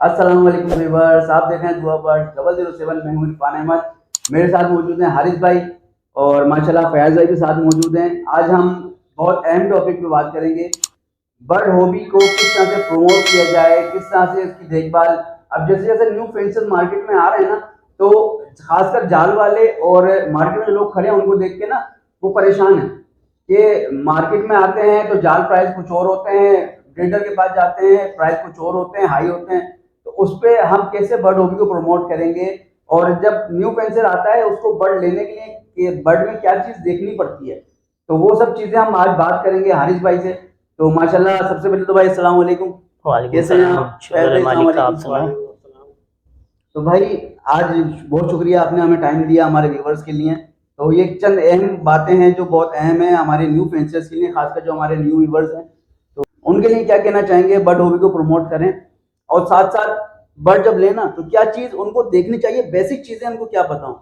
अस्सलाम वालेकुम व्यूअर्स, आप देख रहे हैं दुआ बर्ड 007। मैं हूं इरफान अहमद। मेरे साथ मौजूद हैं हारिस भाई और माशाल्लाह फयाज भाई भी साथ मौजूद हैं। आज हम बहुत अहम टॉपिक पे बात करेंगे, बर्ड हॉबी को किस तरह से प्रमोट किया जाए, किस तरह से इसकी देखभाल। अब जैसे जैसे न्यू फेंसेस मार्केट में आ रहे हैं ना, तो खासकर जाल वाले और मार्केट में लोग खड़े हैं, उनको देख के ना वो परेशान है कि मार्केट में आते हैं तो जाल प्राइस कुछ और होते हैं, ब्रीडर के पास जाते हैं प्राइस कुछ और होते हैं, हाई होते हैं। तो उस पे हम कैसे बर्ड हॉबी को प्रमोट करेंगे, और जब न्यू पेंसिल आता है उसको बर्ड लेने के लिए कि बर्ड में क्या चीज देखनी पड़ती है, तो वो सब चीजें हम आज बात करेंगे हारिस भाई से। तो माशाल्लाह सबसे पहले तो भाई अस्सलाम वालेकुम, वालेकुम कैसे हैं सलाम। आप? शुक्र है अस्सलाम मालिक का, आप वालेकुम। सुनाएं। तो भाई आज बहुत शुक्रिया, आपने हमें टाइम दिया हमारे व्यूवर्स के लिए। तो ये चंद अहम बातें हैं जो बहुत अहम है हमारे न्यू फेंसियर्स के लिए, खासकर जो हमारे न्यू व्यूवर्स हैं, तो उनके लिए क्या कहना चाहेंगे बर्ड हॉबी को प्रमोट करें, और साथ साथ बर्ड जब लेना तो क्या चीज उनको देखनी चाहिए, बेसिक चीजें उनको क्या बताऊं?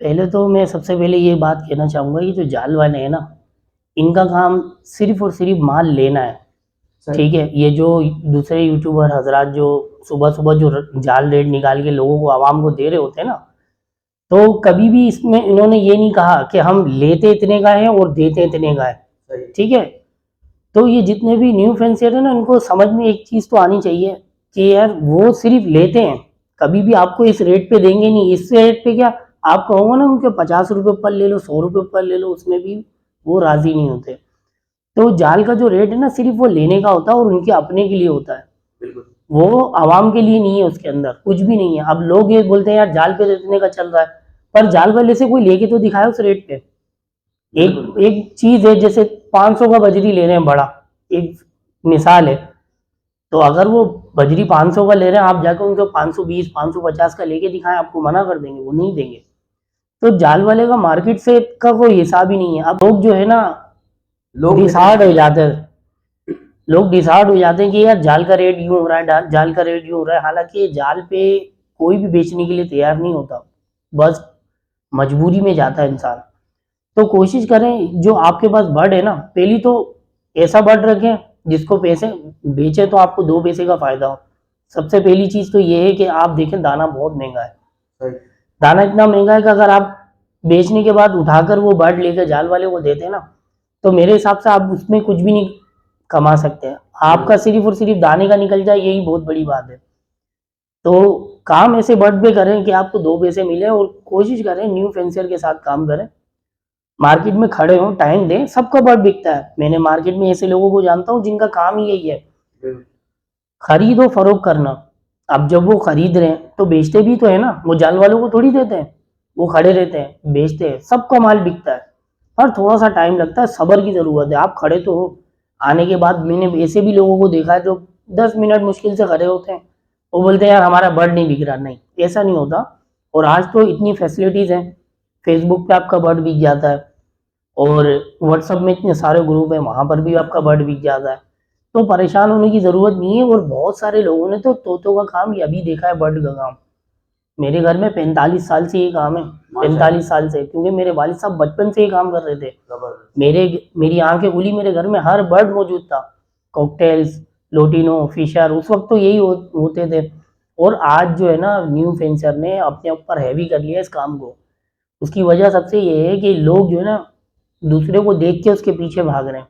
पहले तो मैं सबसे पहले ये बात कहना चाहूँगा, ये जो जाल वाले हैं ना, इनका काम सिर्फ और सिर्फ माल लेना है। सही। ठीक है, ये जो दूसरे यूट्यूबर हजरात जो सुबह सुबह जो जाल रेट निकाल के लोगों को, आवाम को दे रहे होते हैं ना, तो कभी भी इसमें इन्होंने ये नहीं कहा कि हम लेते इतने का है और देते इतने का है। सही। ठीक है, तो ये जितने भी न्यू फेंसियर है ना, इनको समझ में एक चीज़ तो आनी चाहिए कि यार वो सिर्फ लेते हैं, कभी भी आपको इस रेट पे देंगे नहीं। इस रेट पे क्या, आप कहोगे ना उनके 50 रुपये पर ले लो, 100 रुपये पर ले लो, उसमें भी वो राजी नहीं होते। तो जाल का जो रेट है ना, सिर्फ वो लेने का होता है और उनके अपने के लिए होता है, बिल्कुल। वो आवाम के लिए नहीं है, उसके अंदर कुछ भी नहीं है। अब लोग ये बोलते हैं यार जाल पे इतने का चल रहा है, पर जाल वाले से कोई लेके तो दिखाए उस रेट पे। एक एक चीज है, जैसे 500 का बजरी ले रहे हैं बड़ा, एक मिसाल है, तो अगर वो बजरी 500 का ले रहे हैं, आप जाकर उनको 520 550 का लेके दिखाएं, आपको मना कर देंगे, वो नहीं देंगे। तो जाल वाले का मार्केट से का कोई हिसाब ही नहीं है। अब लोग जो है ना, लोग डिसाइड हो जाते हैं, लोग डिसाइड हो जाते हैं कि यार जाल का रेट यूं हो रहा है, जाल का रेट यूं हो रहा है। हालांकि जाल पे कोई भी बेचने के लिए तैयार नहीं होता, बस मजबूरी में जाता है इंसान। तो कोशिश करें, जो आपके पास बर्ड है ना, पहली तो ऐसा बर्ड रखें जिसको पैसे बेचे तो आपको 2 पैसे का फायदा हो। सबसे पहली चीज तो ये है कि आप देखें, दाना बहुत महंगा है। सही। दाना इतना महंगा है कि अगर आप बेचने के बाद उठाकर वो बर्ड लेकर जाल वाले को देते हैं ना, तो मेरे हिसाब से आप उसमें कुछ भी नहीं कमा सकते हैं। आपका सिर्फ और सिर्फ दाने का निकल जाए, यही बहुत बड़ी बात है। तो काम ऐसे बर्ड पे करें कि आपको 2 पैसे मिले, और कोशिश करें न्यू फेंसियर के साथ काम करें, मार्केट में खड़े हों, टाइम दें। सबका बर्ड बिकता है, मैंने मार्केट में ऐसे लोगों को जानता हूँ जिनका काम ही यही है, खरीद और फरोख्त करना। अब जब वो खरीद रहे हैं तो बेचते भी तो है ना, वो जाल वालों को थोड़ी देते हैं, वो खड़े रहते हैं बेचते हैं, सबका माल बिकता है। पर थोड़ा सा टाइम लगता है, सब्र की जरूरत है। आप खड़े तो हो, आने के बाद मैंने ऐसे भी लोगों को देखा है जो 10 मिनट मुश्किल से खड़े होते हैं, वो बोलते हैं यार हमारा बर्ड नहीं बिक रहा। नहीं, ऐसा नहीं होता। और आज तो इतनी फैसिलिटीज हैं, फेसबुक पे आपका बर्ड बिक जाता है, और व्हाट्सएप में इतने सारे ग्रुप हैं, वहां पर भी आपका बर्ड बिक जाता है। तो परेशान होने की जरूरत नहीं है। और बहुत सारे लोगों ने तो तोतों का काम ये अभी देखा है, बर्ड का काम। मेरे घर में 45 साल से ये काम है, 45 साल से, क्योंकि मेरे वालिद साहब बचपन से ही काम कर रहे थे। मेरी आंखें खुली, मेरे घर में हर बर्ड मौजूद था, कॉकटेल्स, लोटिनो, फिशर, उस वक्त तो यही होते थे। और आज जो है ना, न्यू फेंसर ने अपने ऊपर हैवी कर लिया इस काम को। उसकी वजह सबसे ये है कि लोग जो है ना, दूसरे को देख के उसके पीछे भाग रहे हैं।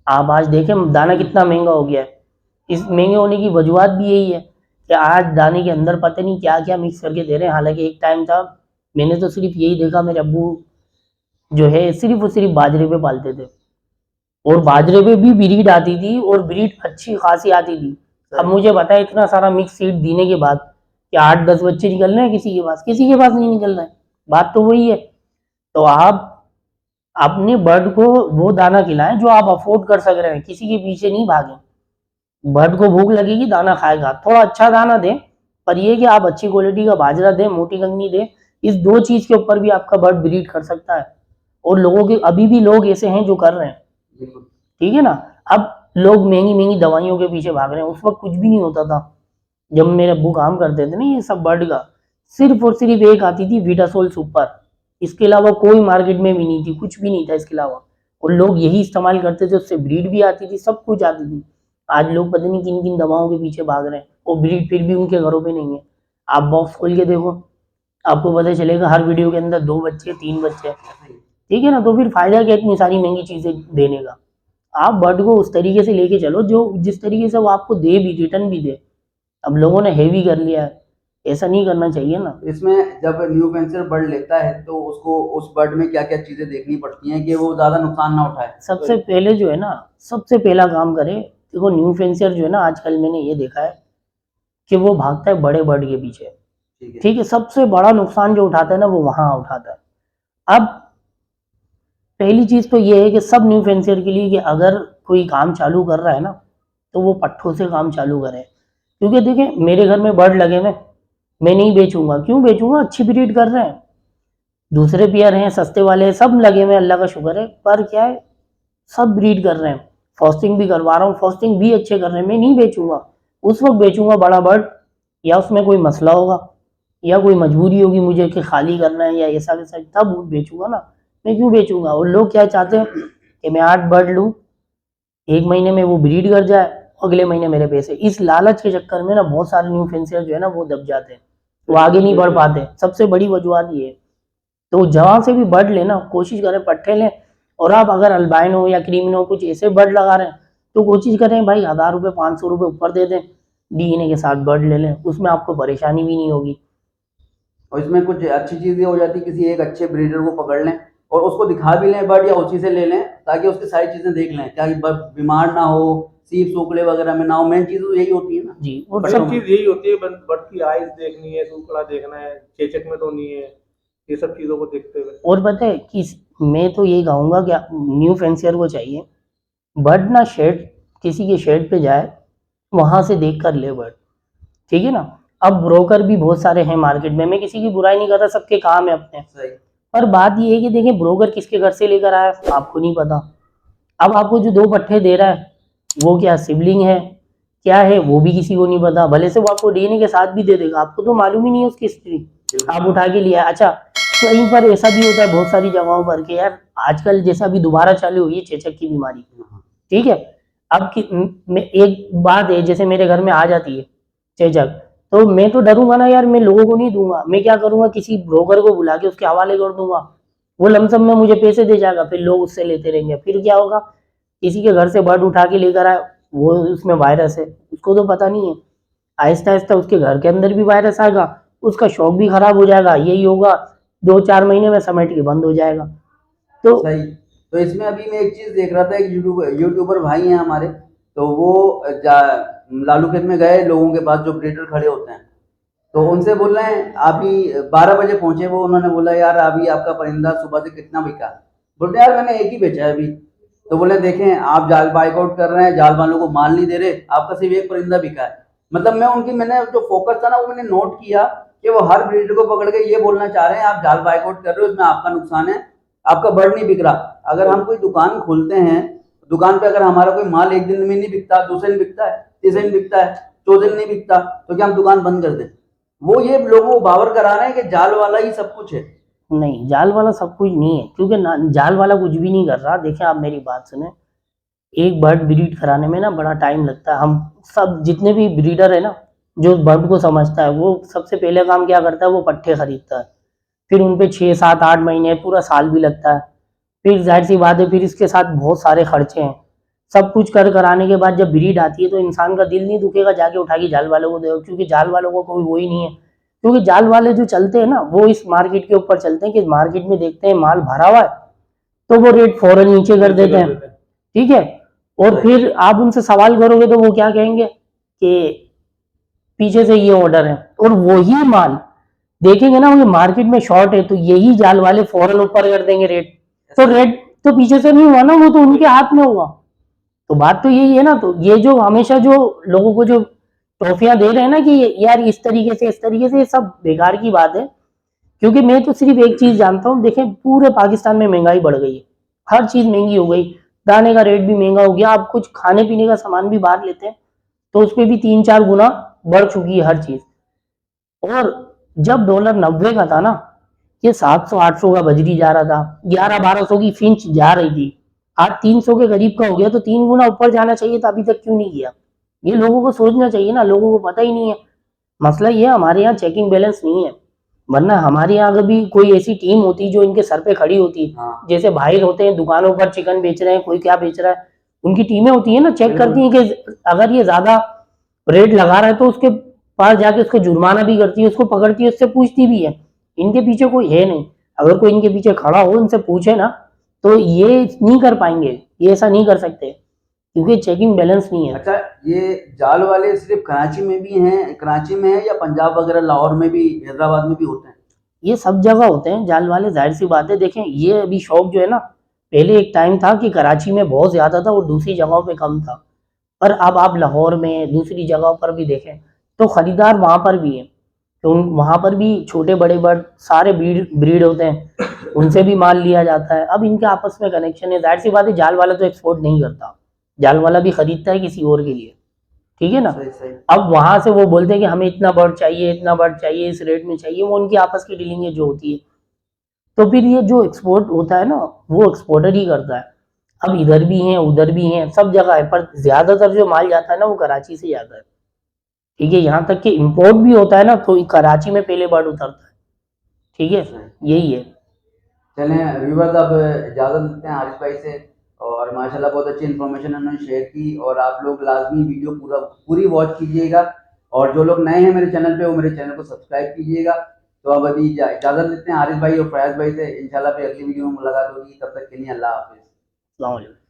आप आज देखें दाना कितना महंगा हो गया है। इस महंगे होने की वजूहत भी यही है कि आज दाने के अंदर पता नहीं क्या क्या मिक्स करके दे रहे हैं। हालांकि एक टाइम था, मैंने तो सिर्फ यही देखा, मेरे अब्बू जो है सिर्फ और सिर्फ बाजरे पे पालते थे, और बाजरे पे भी ब्रीड आती थी, और ब्रीड अच्छी खासी आती थी। अब मुझे पता है, इतना सारा मिक्स सीड देने के बाद कि 8-10 बच्चे निकल रहे हैं, किसी के पास नहीं निकल रहे हैं। बात तो वही है। तो आप अपने बर्ड को वो दाना खिलाएं जो आप अफोर्ड कर सक रहे हैं, किसी के पीछे नहीं भागें। बर्ड को भूख लगेगी, दाना खाएगा, थोड़ा अच्छा दाना दें, पर ये कि आप अच्छी क्वालिटी का बाजरा दें, मोटी कंगनी दें। इस 2 चीज के ऊपर भी आपका बर्ड ब्रीड कर सकता है। और लोगों के अभी भी लोग ऐसे हैं जो कर रहे हैं, ठीक है ना। अब लोग महंगी महंगी दवाइयों के पीछे भाग रहे हैं, उस वक्त कुछ भी नहीं होता था। जब मेरे अब्बू काम करते थे ना ये सब बर्ड का, सिर्फ और सिर्फ एक आती थी विटासोल सुपर, इसके अलावा कोई मार्केट में भी नहीं थी, कुछ भी नहीं था इसके अलावा। और लोग यही इस्तेमाल करते थे, उससे ब्रीड भी आती थी, सब कुछ आती थी। आज लोग पता नहीं किन किन दवाओं के पीछे भाग रहे हैं। वो ब्रीड फिर भी उनके घरों पे नहीं है। आप बॉक्स खोल के देखो, आपको पता चलेगा हर वीडियो के अंदर 2 बच्चे 3 बच्चे, ठीक है ना। तो फिर फायदा क्या इतनी सारी महंगी चीजें देने का। आप बर्ड को उस तरीके से लेके चलो जो जिस तरीके से वो आपको दे भी, रिटर्न भी दे। अब लोगों ने हेवी कर लिया है, ऐसा नहीं करना चाहिए ना। इसमें जब न्यू फेंसियर बर्ड लेता है तो उसको उस बर्ड में क्या क्या चीजें देखनी पड़ती हैं कि वो ज्यादा नुकसान ना उठाए? सबसे पहले जो है ना, सबसे पहला काम करे, देखो न्यू फेंसियर जो है ना, आजकल मैंने ये देखा है कि वो भागता है बड़े बर्ड के पीछे, ठीक है। सबसे बड़ा नुकसान जो उठाता है ना, वो वहां उठाता है। अब पहली चीज तो ये है कि सब न्यू फेंसियर के लिए कि अगर कोई काम चालू कर रहा है ना, तो वो पट्ठों से काम चालू करे। क्योंकि देखिए मेरे घर में बर्ड लगे हुए, मैं नहीं बेचूंगा, क्यों बेचूंगा, अच्छी ब्रीड कर रहे हैं, दूसरे पेयर हैं सस्ते वाले सब लगे हुए, अल्लाह का शुक्र है। पर क्या है, सब ब्रीड कर रहे हैं, फॉस्टिंग भी करवा रहा हूँ, फॉस्टिंग भी अच्छे कर रहे हैं, मैं नहीं बेचूंगा। उस वक्त बेचूंगा बड़ा बर्ड, या उसमें कोई मसला होगा या कोई मजबूरी होगी मुझे कि खाली करना है या ऐसा वैसा, तब बेचूंगा ना। मैं क्यों बेचूंगा। और लोग क्या चाहते हैं कि मैं 8 बर्ड लूँ, 1 महीने में वो ब्रीड कर जाए, अगले महीने मेरे पैसे। इस लालच के चक्कर में ना बहुत सारे न्यू फेंसियर जो है ना वो दब जाते हैं, वो आगे नहीं बढ़ पाते। सबसे बड़ी वजूहत ये है। तो जहां से भी बर्ड लेना कोशिश करें पट्टे लें। और आप अगर अल्बाइनो या क्रीमिनो कुछ ऐसे बर्ड लगा रहे हैं तो कोशिश करें भाई 1000 रुपये 500 रुपये ऊपर दे दें, डीएनए के साथ बर्ड ले लें, उसमें आपको परेशानी भी नहीं होगी। और इसमें कुछ अच्छी चीजें हो जाती, किसी एक अच्छे ब्रीडर को पकड़ लें और उसको दिखा भी लें बर्ड, या उसी से ले लें ताकि उसकी सारी चीजें देख लें, ताकि बर्ड बीमार ना हो, सीप सूखले वगैरह में ना हो। मेन चीज तो यही होती है ना जी। और बड़ी सब चीज यही होती है, बर्ड की आइज देखनी है, सूखड़ा देखना है, चेचक में तो नहीं है, ये सब चीजों को देखते हुए। और पता है कि मैं तो ये कहूंगा कि न्यू फेंसियर को चाहिए बर्ड ना शेड, किसी के शेड पे जाए, वहां से देख कर ले बर्ड, ठीक है ना। अब ब्रोकर भी बहुत सारे हैं मार्केट में, मैं किसी की बुराई नहीं कर रहा, सबके काम है अपने। सही। पर बात ये है कि देखिए ब्रोकर किसके घर से लेकर आया आपको नहीं पता। अब आपको जो 2 पट्टे दे रहा है वो क्या सिबलिंग है, क्या है, वो भी किसी को नहीं पता। भले से वो आपको डीएनए के साथ भी दे देगा, आपको तो मालूम ही नहीं है उसकी हिस्ट्री, आप उठा के लिया। अच्छा, कहीं पर ऐसा भी होता है बहुत सारी जगहों पर कि यार आजकल जैसे अभी दोबारा चालू हुई है चेचक की बीमारी, ठीक है। अब एक बात है, जैसे मेरे घर में आ जाती है चेचक, तो मैं तो डरूंगा ना यार, मैं लोगों को नहीं दूंगा, मैं क्या करूंगा, किसी ब्रोकर को बुला के उसके हवाले कर दूंगा, वो लमसम में मुझे पैसे दे जाएगा, फिर लोग उससे लेते रहेंगे। फिर क्या होगा, किसी के घर से बर्ड उठा के लेकर आए, वो उसमें वायरस है, उसको तो पता नहीं है, आहिस्ता आहिस्ता उसके घर के अंदर भी वायरस आएगा, उसका शौक भी खराब हो जाएगा, यही होगा 2-4 महीने में समेट के बंद हो जाएगा। तो सही। तो इसमें अभी मैं एक चीज देख रहा था, एक यूट्यूबर भाई हैं हमारे, तो वो लालू खेत में गए लोगों के पास जो ब्रीडर खड़े होते हैं, तो उनसे बोल रहे हैं अभी 12 बजे पहुंचे वो, उन्होंने बोला यार अभी आपका परिंदा सुबह से कितना बिका? बोलते यार मैंने एक ही बेचा है अभी। तो बोले देखें आप जाल बाइकआउट कर रहे हैं, जाल वालों को माल नहीं दे रहे, आपका सिर्फ एक परिंदा बिका है। मतलब मैंने जो फोकस था ना वो मैंने नोट किया कि वो हर ब्रीडर को पकड़ के ये बोलना चाह रहे हैं आप जाल बाइकआउट कर रहे हो, इसमें आपका नुकसान है, आपका बर्ड नहीं बिक रहा। अगर हम कोई दुकान खोलते हैं, दुकान पे अगर हमारा कोई माल एक दिन में नहीं बिकता, दूसरे दिन बिकता है, तीसरे दिन बिकता है, चौथे दिन नहीं बिकता, तो क्या हम दुकान बंद कर दें? वो ये लोगों को बावर करा रहे हैं कि जाल वाला ही सब कुछ है। नहीं, जाल वाला सब कुछ नहीं है, क्योंकि जाल वाला कुछ भी नहीं कर रहा। देखिए आप मेरी बात सुने, एक बर्ड ब्रीड कराने में ना बड़ा टाइम लगता है। हम सब जितने भी ब्रीडर है ना, जो बर्ड को समझता है, वो सबसे पहले काम क्या करता है, वो पट्टे खरीदता है, फिर उन पे 6-7-8 महीने पूरा साल भी लगता है। फिर जाहिर सी बात है, फिर इसके साथ बहुत सारे खर्चे हैं। सब कुछ कर कराने के बाद जब ब्रीड आती है तो इंसान का दिल नहीं दुखेगा जाके उठा के जाल वालों को दे, क्योंकि जाल वालों को कोई वो ही नहीं है। क्योंकि जाल वाले जो चलते हैं ना, वो इस मार्केट के ऊपर चलते हैं कि मार्केट में देखते हैं माल भरा हुआ है तो वो रेट फौरन नीचे कर देते हैं, ठीक है। और फिर आप उनसे सवाल करोगे तो वो क्या कहेंगे कि पीछे से ये ऑर्डर है, और वही माल देखेंगे ना वो मार्केट में शॉर्ट है तो यही जाल वाले फौरन ऊपर कर देंगे रेट। तो रेट तो पीछे से नहीं हुआ ना, वो तो उनके हाथ में हुआ। तो बात तो यही है ना। तो ये जो हमेशा जो लोगों को जो ट्रॉफियां दे रहे हैं ना कि यार इस तरीके से इस तरीके से, ये सब बेकार की बात है। क्योंकि मैं तो सिर्फ एक चीज जानता हूँ, देखें पूरे पाकिस्तान में महंगाई बढ़ गई है, हर चीज महंगी हो गई, दाने का रेट भी महंगा हो गया। आप कुछ खाने पीने का सामान भी बाहर लेते हैं तो उस पर भी 3-4 गुना बढ़ चुकी है हर चीज। और जब डॉलर 90 का था ना, ये 700-800 का बजरी जा रहा था, 1100-1200 की फिंच जा रही थी, आज 300 के करीब का हो गया। तो 3 गुना ऊपर जाना चाहिए था, अभी तक क्यों नहीं गया? ये लोगों को सोचना चाहिए ना, लोगों को पता ही नहीं है। मसला ये है, हमारे यहाँ चेकिंग बैलेंस नहीं है, वरना हमारे यहाँ अगर भी कोई ऐसी टीम होती जो इनके सर पे खड़ी होती, हाँ। जैसे बाहर होते हैं दुकानों पर चिकन बेच रहे हैं, कोई क्या बेच रहा है, उनकी टीमें होती है ना, चेक बिल्कुल। करती हैं कि अगर ये ज्यादा रेट लगा रहा है तो उसके पास जाके उसको जुर्माना भी करती है, उसको पकड़ती है, उससे पूछती भी है। इनके पीछे कोई है नहीं, अगर कोई इनके पीछे खड़ा हो, इनसे पूछे ना, तो ये नहीं कर पाएंगे, ये ऐसा नहीं कर सकते क्योंकि चेकिंग बैलेंस नहीं है। अच्छा, ये जाल वाले सिर्फ कराची में भी हैं, कराची में है या पंजाब वगैरह लाहौर में भी, हैदराबाद में भी होते हैं? ये सब जगह होते हैं जाल वाले, जाहिर सी बात है। देखें, ये अभी शौक जो है ना, पहले एक टाइम था कि कराची में बहुत ज्यादा था और दूसरी जगहों पे कम था, पर अब आप लाहौर में दूसरी जगहों पर भी देखें तो खरीदार वहां पर भी है, तो वहां पर भी छोटे बड़े बर्ड सारे ब्रीड होते हैं, उनसे भी माल लिया जाता है। अब इनके आपस में कनेक्शन है, जाहिर सी बात है जाल वाला तो एक्सपोर्ट नहीं करता, जाल वाला भी खरीदता है किसी और के लिए, ठीक है ना। सही सही। अब वहां से वो बोलते हैं कि हमें इतना बर्ड चाहिए, इतना बर्ड चाहिए, इस रेट में चाहिए, वो उनकी आपस की डीलिंग है जो होती है। तो फिर ये जो एक्सपोर्ट होता है ना, वो एक्सपोर्टर ही करता है। अब इधर भी हैं उधर भी हैं, सब जगह है, पर ज्यादातर जो माल जाता है ना वो कराची से जाता है, ठीक है। यहाँ तक कि इंपोर्ट भी होता है ना तो कराची में पहले बर्ड उतरता है, ठीक है, यही है। चलें व्यूवर्स, अब इजाज़त लेते हैं हारिस भाई से, और माशाल्लाह बहुत अच्छी इन्फॉर्मेशन उन्होंने शेयर की, और आप लोग लाजमी वीडियो पूरी वॉच कीजिएगा, और जो लोग नए हैं मेरे चैनल पे वो मेरे चैनल को सब्सक्राइब कीजिएगा। तो अब अभी इजाज़त लेते हैं हारिस भाई और फयाज भाई से, इंशाल्लाह फिर अगली वीडियो में मुलाकात होगी, तब तक के लिए अल्लाह हाफिज़। अस्सलाम वालेकुम।